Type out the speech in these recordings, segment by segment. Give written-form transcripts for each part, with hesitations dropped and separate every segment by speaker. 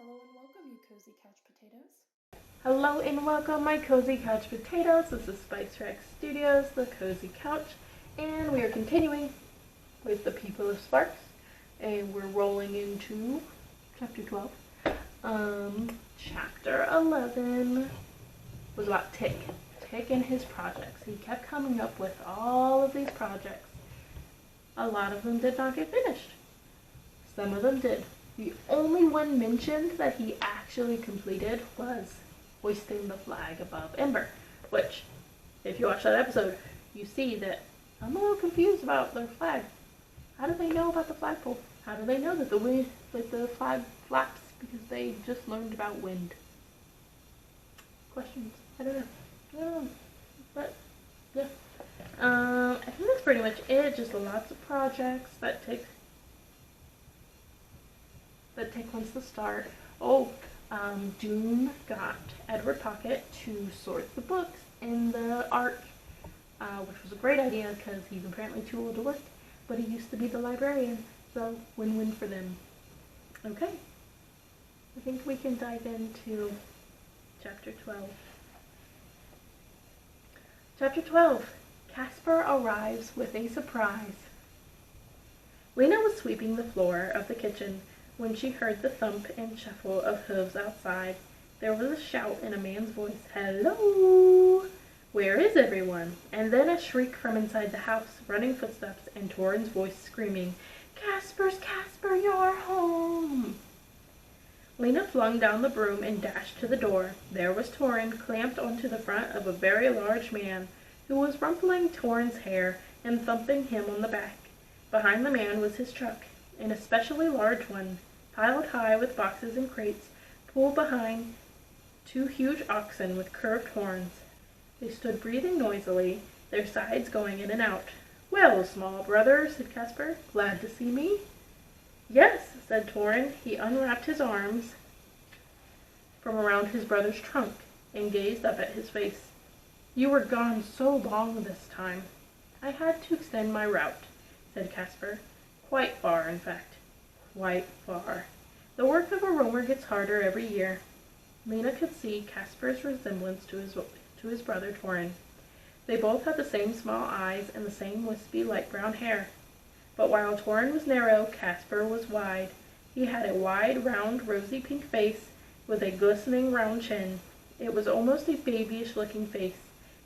Speaker 1: Hello and welcome, you cozy couch potatoes.
Speaker 2: Hello and welcome, my cozy couch potatoes. This is Spice Rex Studios, the cozy couch, and we are continuing with the People of Sparks, and we're rolling into chapter 12. Chapter 11 was about Tick and his projects. He kept coming up with all of these projects. A lot of them did not get finished. Some of them did. The only one mentioned that he actually completed was hoisting the flag above Ember, which, if you watch that episode, you see that I'm a little confused about their flag. How do they know about the flagpole? How do they know that the wind, like the flag flaps because they just learned about wind? Questions? I don't know. But yeah, I think that's pretty much it. Just lots of projects that Tick wants to start. Dune got Edward Pocket to sort the books in the Ark, which was a great idea because he's apparently too old to work, but he used to be the librarian, so win-win for them. Okay, I think we can dive into chapter 12. Chapter 12, Casper arrives with a surprise. Lena was sweeping the floor of the kitchen when she heard the thump and shuffle of hooves outside. There was a shout in a man's voice, "Hello! Where is everyone?" And then a shriek from inside the house, running footsteps, and Torrin's voice screaming, Casper, you're home!" Lena flung down the broom and dashed to the door. There was Torrin, clamped onto the front of a very large man, who was rumpling Torrin's hair and thumping him on the back. Behind the man was his truck, an especially large one, piled high with boxes and crates, pulled behind two huge oxen with curved horns. They stood breathing noisily, their sides going in and out. "Well, small brother," said Casper, "glad to see me?" "Yes," said Torrin. He unwrapped his arms from around his brother's trunk and gazed up at his face. "You were gone so long this time." "I had to extend my route," said Casper. "Quite far, in fact. Quite far. The work of a roamer gets harder every year." Lena could see Casper's resemblance to his brother Torrin. They both had the same small eyes and the same wispy light brown hair. But while Torrin was narrow, Casper was wide. He had a wide, round, rosy pink face with a glistening round chin. It was almost a babyish-looking face,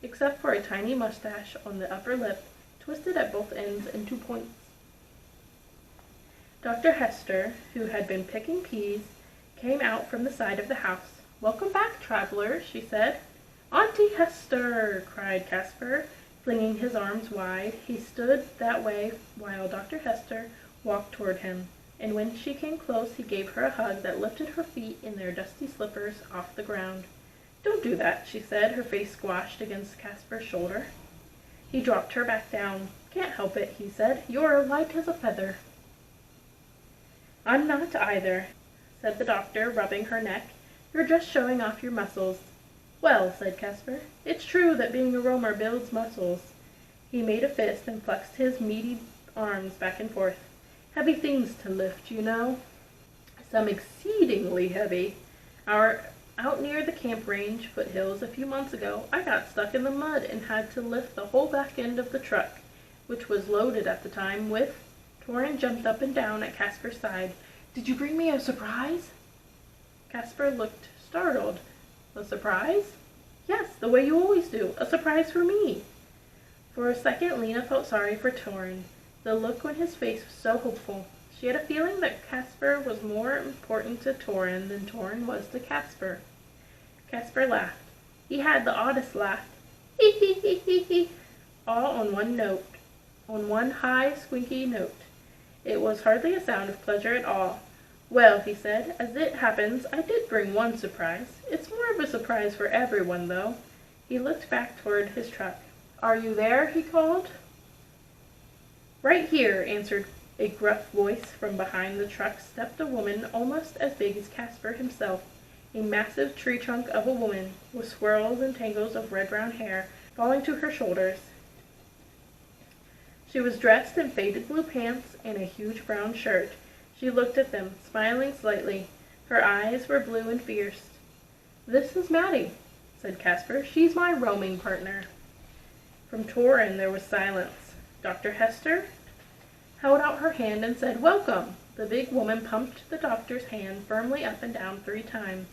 Speaker 2: except for a tiny mustache on the upper lip, twisted at both ends into points. Dr. Hester, who had been picking peas, came out from the side of the house. "Welcome back, traveler," she said. "Auntie Hester!" cried Casper, flinging his arms wide. He stood that way while Dr. Hester walked toward him, and when she came close he gave her a hug that lifted her feet in their dusty slippers off the ground. "Don't do that," she said, her face squashed against Casper's shoulder. He dropped her back down. "Can't help it," he said. "You're light as a feather." "I'm not either," said the doctor, rubbing her neck. "You're just showing off your muscles." "Well," said Casper, "it's true that being a roamer builds muscles." He made a fist and flexed his meaty arms back and forth. "Heavy things to lift, you know. Some exceedingly heavy. Out near the camp range foothills a few months ago, I got stuck in the mud and had to lift the whole back end of the truck, which was loaded at the time with—" Torrin jumped up and down at Casper's side. "Did you bring me a surprise?" Casper looked startled. "A surprise?" "Yes, the way you always do. A surprise for me." For a second Lena felt sorry for Torrin. The look on his face was so hopeful. She had a feeling that Casper was more important to Torrin than Torrin was to Casper. Casper laughed. He had the oddest laugh. "Hee hee hee hee hee," all on one note, on one high, squeaky note. It was hardly a sound of pleasure at all. "Well," he said, "as it happens, I did bring one surprise. It's more of a surprise for everyone, though." He looked back toward his truck. "Are you there?" he called. "Right here," answered a gruff voice. From behind the truck stepped a woman almost as big as Casper himself, a massive tree trunk of a woman, with swirls and tangles of red-brown hair falling to her shoulders. She was dressed in faded blue pants and a huge brown shirt. She looked at them, smiling slightly. Her eyes were blue and fierce. "This is Maddie," said Casper. "She's my roaming partner." From Torin there was silence. Dr. Hester held out her hand and said, "Welcome." The big woman pumped the doctor's hand firmly up and down 3 times,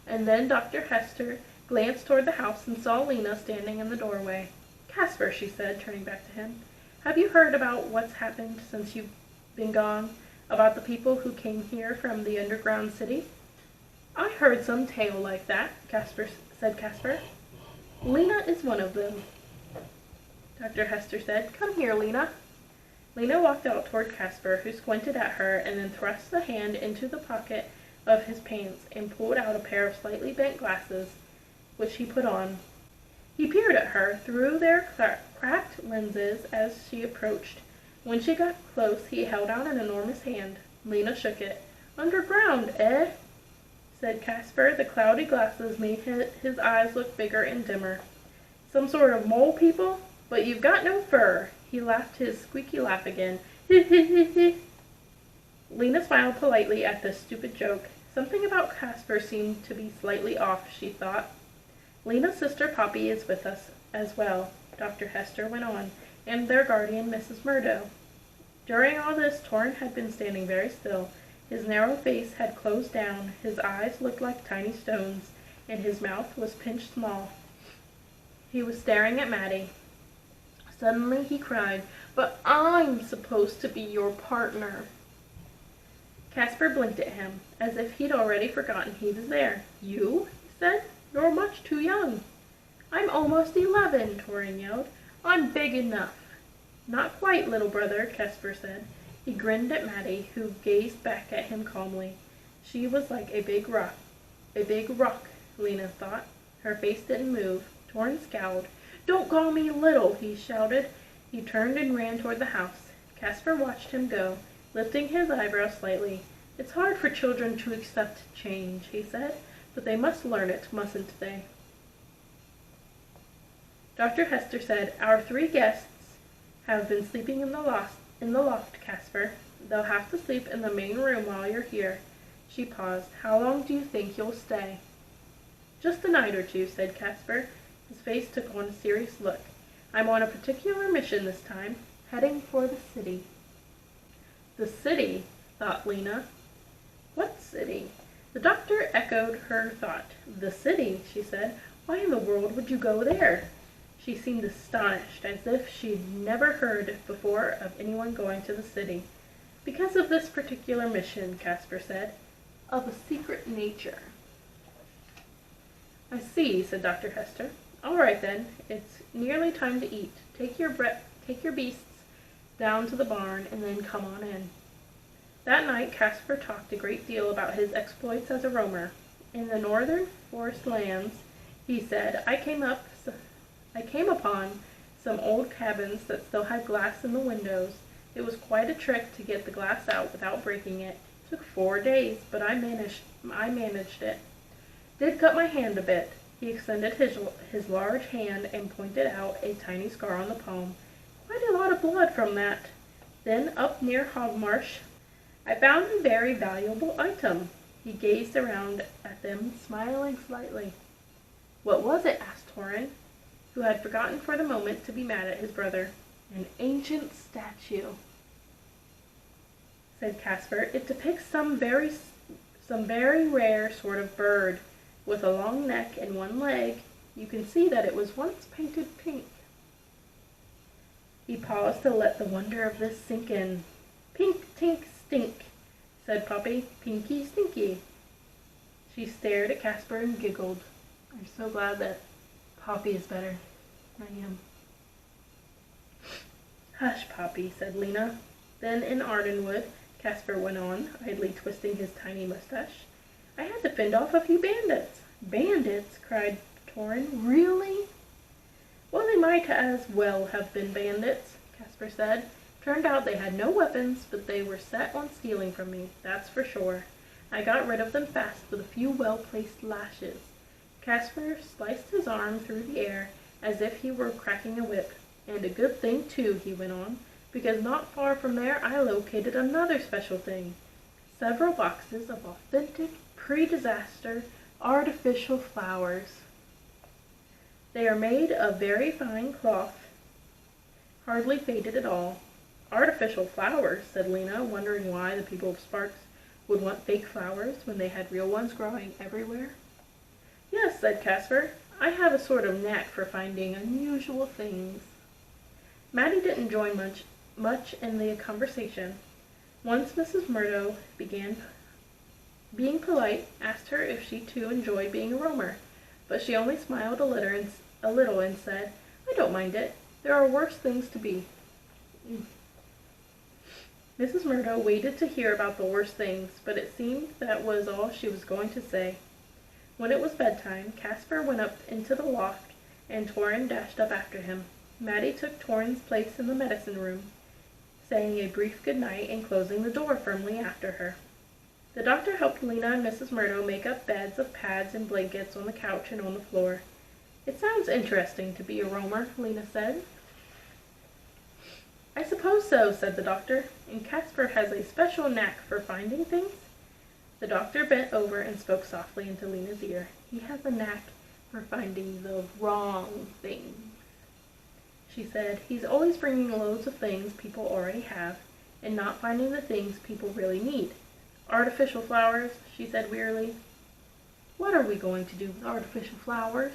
Speaker 2: and then Dr. Hester glanced toward the house and saw Lena standing in the doorway. "Casper," she said, turning back to him, "have you heard about what's happened since you've been gone? About the people who came here from the underground city?" "I heard some tale like that," said Casper. "Lena is one of them," Dr. Hester said. "Come here, Lena." Lena walked out toward Casper, who squinted at her and then thrust a hand into the pocket of his pants and pulled out a pair of slightly bent glasses, which he put on. He peered at her through their cracked lenses as she approached. When she got close, he held out an enormous hand. Lena shook it. "Underground, eh?" said Casper. The cloudy glasses made his eyes look bigger and dimmer. "Some sort of mole people? But you've got no fur." He laughed his squeaky laugh again. Lena smiled politely at this stupid joke. Something about Casper seemed to be slightly off, she thought. "Lena's sister Poppy is with us as well," Dr. Hester went on, "and their guardian, Mrs. Murdo." During all this, Torrin had been standing very still. His narrow face had closed down, his eyes looked like tiny stones, and his mouth was pinched small. He was staring at Maddie. Suddenly he cried, "But I'm supposed to be your partner." Casper blinked at him, as if he'd already forgotten he was there. "You?" he said. "You're much too young." "I'm almost 11, Torrin yelled. "I'm big enough." "Not quite, little brother," Casper said. He grinned at Maddie, who gazed back at him calmly. She was like a big rock. A big rock, Lena thought. Her face didn't move. Torrin scowled. "Don't call me little," he shouted. He turned and ran toward the house. Casper watched him go, lifting his eyebrows slightly. "It's hard for children to accept change," he said, "but they must learn it, mustn't they?" Dr. Hester said, "Our 3 guests have been sleeping in the loft, Casper. They'll have to sleep in the main room while you're here." She paused. "How long do you think you'll stay?" "Just a night or 2, said Casper. His face took on a serious look. "I'm on a particular mission this time, heading for the city." "The city?" thought Lena. "What city?" The doctor echoed her thought. "The city," she said. "Why in the world would you go there?" She seemed astonished, as if she'd never heard before of anyone going to the city. "Because of this particular mission," Casper said. "Of a secret nature." "I see," said Dr. Hester. "All right, then. It's nearly time to eat. Take your beasts down to the barn, and then come on in." That night Casper talked a great deal about his exploits as a roamer. "In the northern forest lands," he said, I came upon some old cabins that still had glass in the windows. It was quite a trick to get the glass out without breaking it. It took 4 days, but I managed it. Did cut my hand a bit." He extended his large hand and pointed out a tiny scar on the palm. "Quite a lot of blood from that. Then up near Hogmarsh, I found a very valuable item." He gazed around at them, smiling slightly. "What was it?" asked Torrin, who had forgotten for the moment to be mad at his brother. "An ancient statue," said Casper. "It depicts some very rare sort of bird, with a long neck and 1 leg. You can see that it was once painted pink." He paused to let the wonder of this sink in. "Pink, tink, stink," said Poppy. "Pinky, stinky." She stared at Casper and giggled. "I'm so glad that Poppy is better than I am." "Hush, Poppy," said Lena. "Then in Ardenwood," Casper went on, idly twisting his tiny mustache, "I had to fend off a few bandits." "Bandits?" cried Torrin. "Really?" "Well, they might as well have been bandits," Casper said. "Turned out they had no weapons, but they were set on stealing from me, that's for sure. I got rid of them fast with a few well-placed lashes." Casper sliced his arm through the air as if he were cracking a whip. "And a good thing, too," he went on, "because not far from there I located another special thing. Several boxes of authentic pre-disaster artificial flowers. They are made of very fine cloth, hardly faded at all. Artificial flowers, said Lena, wondering why the people of Sparks would want fake flowers when they had real ones growing everywhere. Yes, said Casper. I have a sort of knack for finding unusual things. Mattie didn't join much in the conversation. Once Mrs. Murdo began being polite, asked her if she too enjoyed being a roamer, but she only smiled a little and said, I don't mind it. There are worse things to be. Mrs. Murdo waited to hear about the worst things, but it seemed that was all she was going to say. When it was bedtime, Casper went up into the loft, and Torin dashed up after him. Mattie took Torin's place in the medicine room, saying a brief good night and closing the door firmly after her. The doctor helped Lena and Mrs. Murdo make up beds of pads and blankets on the couch and on the floor. It sounds interesting to be a roamer, Lena said. I suppose so, said the doctor, and Casper has a special knack for finding things. The doctor bent over and spoke softly into Lena's ear. He has a knack for finding the wrong things, she said. He's always bringing loads of things people already have, and not finding the things people really need. Artificial flowers, she said wearily. What are we going to do with artificial flowers?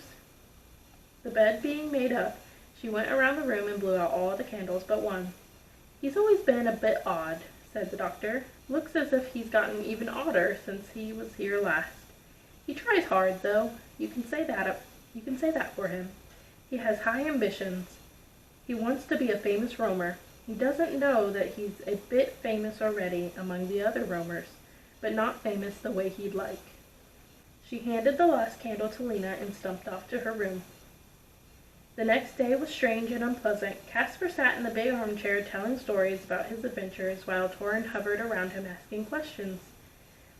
Speaker 2: The bed being made up, she went around the room and blew out all the candles but one. He's always been a bit odd, said the doctor. Looks as if he's gotten even odder since he was here last. He tries hard, though. You can say that for him. He has high ambitions. He wants to be a famous roamer. He doesn't know that he's a bit famous already among the other roamers, but not famous the way he'd like. She handed the last candle to Lena and stumped off to her room. The next day was strange and unpleasant. Casper sat in the big armchair telling stories about his adventures while Torin hovered around him asking questions.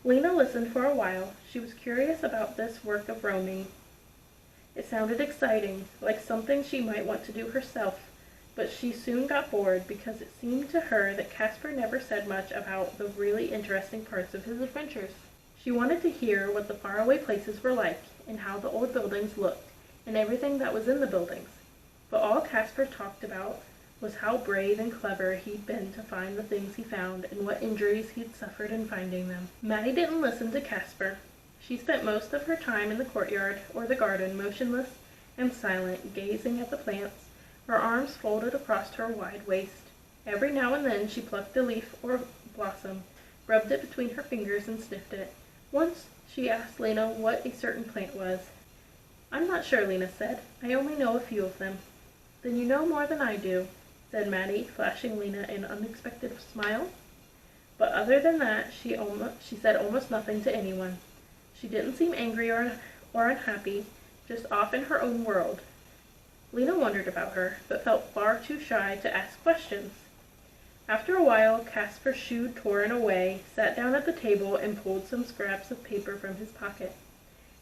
Speaker 2: Lena listened for a while. She was curious about this work of roaming. It sounded exciting, like something she might want to do herself, but she soon got bored because it seemed to her that Casper never said much about the really interesting parts of his adventures. She wanted to hear what the faraway places were like, and how the old buildings looked, and everything that was in the buildings. But all Casper talked about was how brave and clever he'd been to find the things he found, and what injuries he'd suffered in finding them. Mattie didn't listen to Casper. She spent most of her time in the courtyard or the garden, motionless and silent, gazing at the plants, her arms folded across her wide waist. Every now and then she plucked a leaf or blossom, rubbed it between her fingers, and sniffed it. Once she asked Lena what a certain plant was. I'm not sure, Lena said. I only know a few of them. Then you know more than I do, said Mattie, flashing Lena an unexpected smile. But other than that, she said almost nothing to anyone. She didn't seem angry or unhappy, just off in her own world. Lena wondered about her, but felt far too shy to ask questions. After a while, Casper shooed Torin away, sat down at the table, and pulled some scraps of paper from his pocket.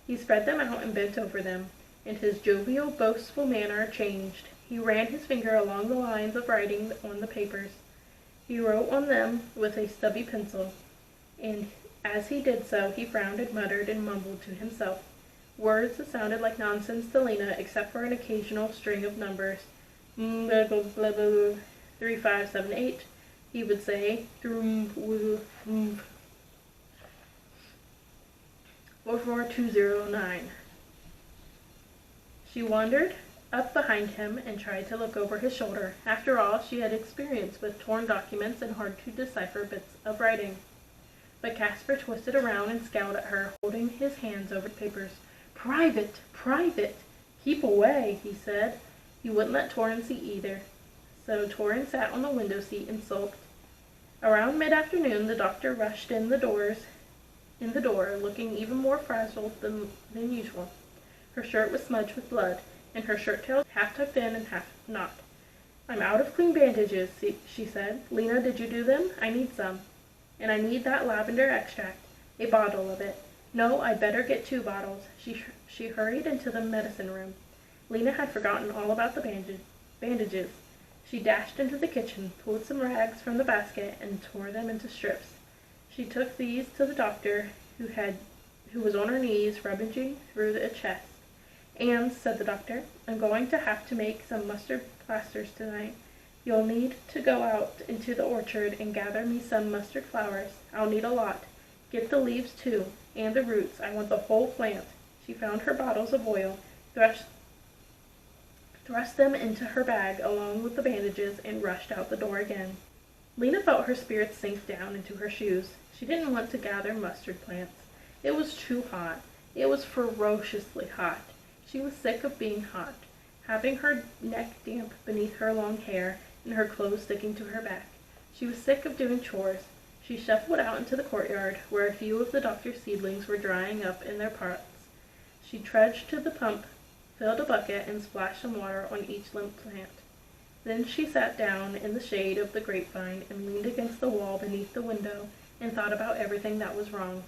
Speaker 2: He spread them out and bent over them, and his jovial, boastful manner changed. He ran his finger along the lines of writing on the papers. He wrote on them with a stubby pencil, and as he did so, he frowned and muttered and mumbled to himself. Words that sounded like nonsense to Lena, except for an occasional string of numbers. 3578, he would say. 44209. She wandered up behind him and tried to look over his shoulder. After all, she had experience with torn documents and hard-to-decipher bits of writing. But Casper twisted around and scowled at her, holding his hands over the papers. Private! Private! Keep away, he said. He wouldn't let Torin see either. So Torin sat on the window seat and sulked. Around mid-afternoon, the doctor rushed in the door, looking even more frazzled than usual. Her shirt was smudged with blood, and her shirt tail half tucked in and half not. I'm out of clean bandages, she said. Lena, did you do them? I need some. And I need that lavender extract, a bottle of it. No, I'd better get 2 bottles. She hurried into the medicine room. Lena had forgotten all about the bandages. She dashed into the kitchen, pulled some rags from the basket, and tore them into strips. She took these to the doctor, who had who was on her knees rummaging through a chest. "And," said the doctor, "I'm going to have to make some mustard plasters tonight. You'll need to go out into the orchard and gather me some mustard flowers. I'll need a lot. Get the leaves too, and the roots. I want the whole plant." She found her bottles of oil, thrust them into her bag along with the bandages, and rushed out the door again. Lena felt her spirits sink down into her shoes. She didn't want to gather mustard plants. It was too hot. It was ferociously hot. She was sick of being hot, having her neck damp beneath her long hair and her clothes sticking to her back. She was sick of doing chores. She shuffled out into the courtyard, where a few of the doctor's seedlings were drying up in their pots. She trudged to the pump, filled a bucket, and splashed some water on each limp plant. Then she sat down in the shade of the grapevine and leaned against the wall beneath the window and thought about everything that was wrong.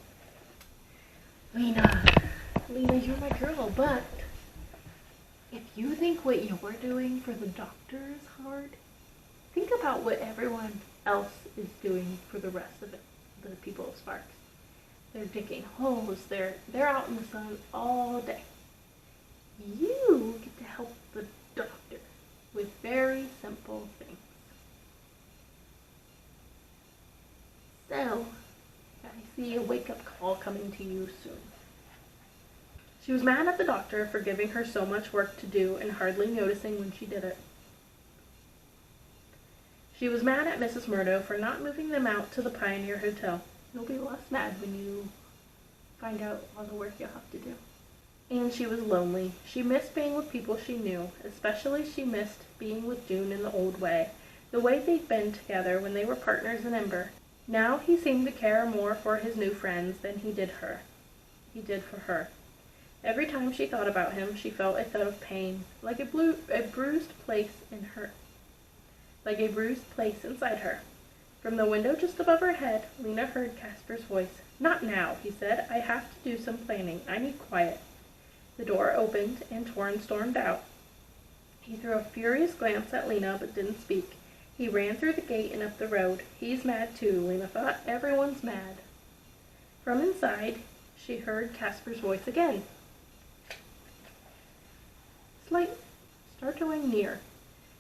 Speaker 2: Lena, you're my girl, but if you think what you're doing for the doctor is hard, think about what everyone else is doing for the rest of it, the people of Sparks. They're digging holes, they're out in the sun all day. You get to help the doctor with very simple things. So, I see a wake-up call coming to you soon. She was mad at the doctor for giving her so much work to do and hardly noticing when she did it. She was mad at Mrs. Murdo for not moving them out to the Pioneer Hotel. You'll be less mad when you find out all the work you'll have to do. And she was lonely. She missed being with people she knew. Especially she missed being with June in the old way, the way they'd been together when they were partners in Ember. Now he seemed to care more for his new friends than he did for her. Every time she thought about him, she felt a thud of pain, like a bruised place inside her. From the window just above her head, Lena heard Casper's voice. "Not now," he said. "I have to do some planning. I need quiet." The door opened, and Torrin stormed out. He threw a furious glance at Lena, but didn't speak. He ran through the gate and up the road. He's mad too, Lena thought. Everyone's mad. From inside, she heard Casper's voice again. Start going near.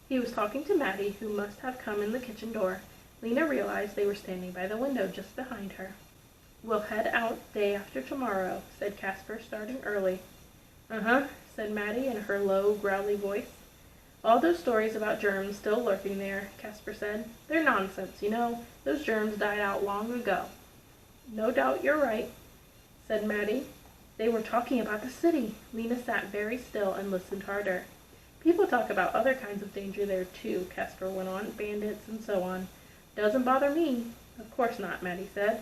Speaker 2: He was talking to Maddie, who must have come in the kitchen door. Lena realized they were standing by the window just behind her. "We'll head out day after tomorrow," said Casper, starting early. "Uh-huh," said Maddie in her low, growly voice. "All those stories about germs still lurking there," Casper said. "They're nonsense, you know. Those germs died out long ago." "No doubt you're right," said Maddie. They were talking about the city. Lena sat very still and listened harder. "People talk about other kinds of danger there, too," Casper went on. "Bandits and so on." "Doesn't bother me." "Of course not," Maddie said.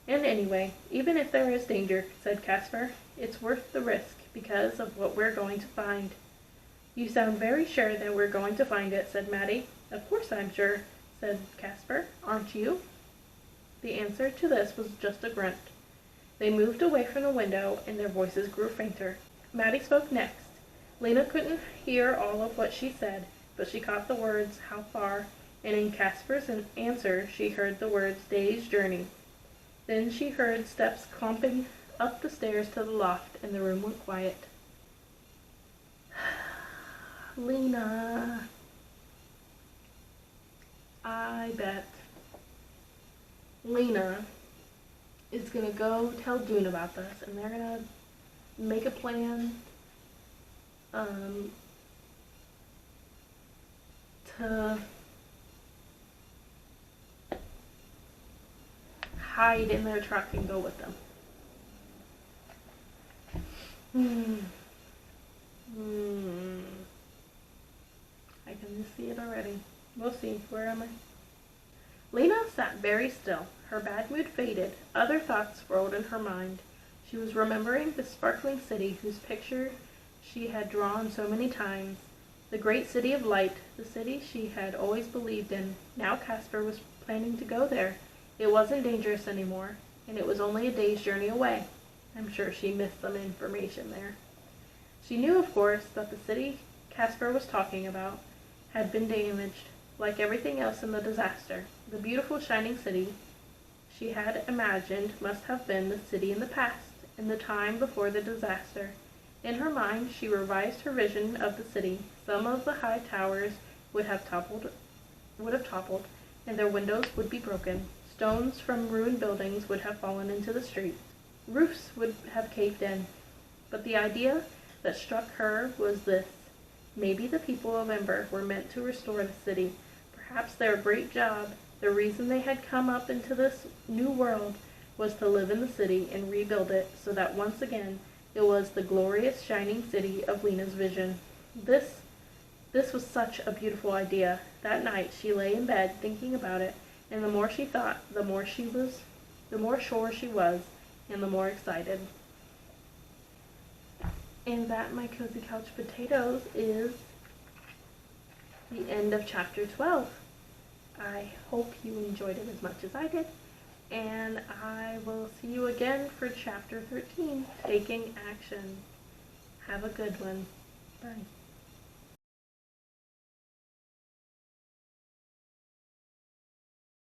Speaker 2: "And anyway, even if there is danger," said Casper, "it's worth the risk because of what we're going to find." "You sound very sure that we're going to find it," said Maddie. "Of course I'm sure," said Casper. "Aren't you?" The answer to this was just a grunt. They moved away from the window, and their voices grew fainter. Maddie spoke next. Lena couldn't hear all of what she said, but she caught the words, "how far," and in Casper's answer she heard the words, "day's journey." Then she heard steps clumping up the stairs to the loft, and the room went quiet. Lena, I bet Lena is going to go tell June about this, and they're going to make a plan to hide in their truck and go with them. I can just see it already. We'll see. Where am I? Lena sat very still. Her bad mood faded. Other thoughts rolled in her mind. She was remembering the sparkling city whose picture she had drawn so many times. The great city of light, the city she had always believed in. Now Casper was planning to go there. It wasn't dangerous anymore, and it was only a day's journey away. I'm sure she missed some information there. She knew, of course, that the city Casper was talking about had been damaged, like everything else in the disaster. The beautiful shining city she had imagined must have been the city in the past, in the time before the disaster. In her mind, she revised her vision of the city. Some of the high towers would have toppled, and their windows would be broken. Stones from ruined buildings would have fallen into the street. Roofs would have caved in. But the idea that struck her was this: maybe the people of Ember were meant to restore the city. Perhaps their great job, the reason they had come up into this new world, was to live in the city and rebuild it so that once again it was the glorious shining city of Lena's vision. This was such a beautiful idea. That night she lay in bed thinking about it, and the more she thought, the more sure she was, and the more excited. And that, my cozy couch potatoes, is the end of chapter 12. I hope you enjoyed it as much as I did, and I will see you again for chapter 13, Taking Action. Have a good one. Bye.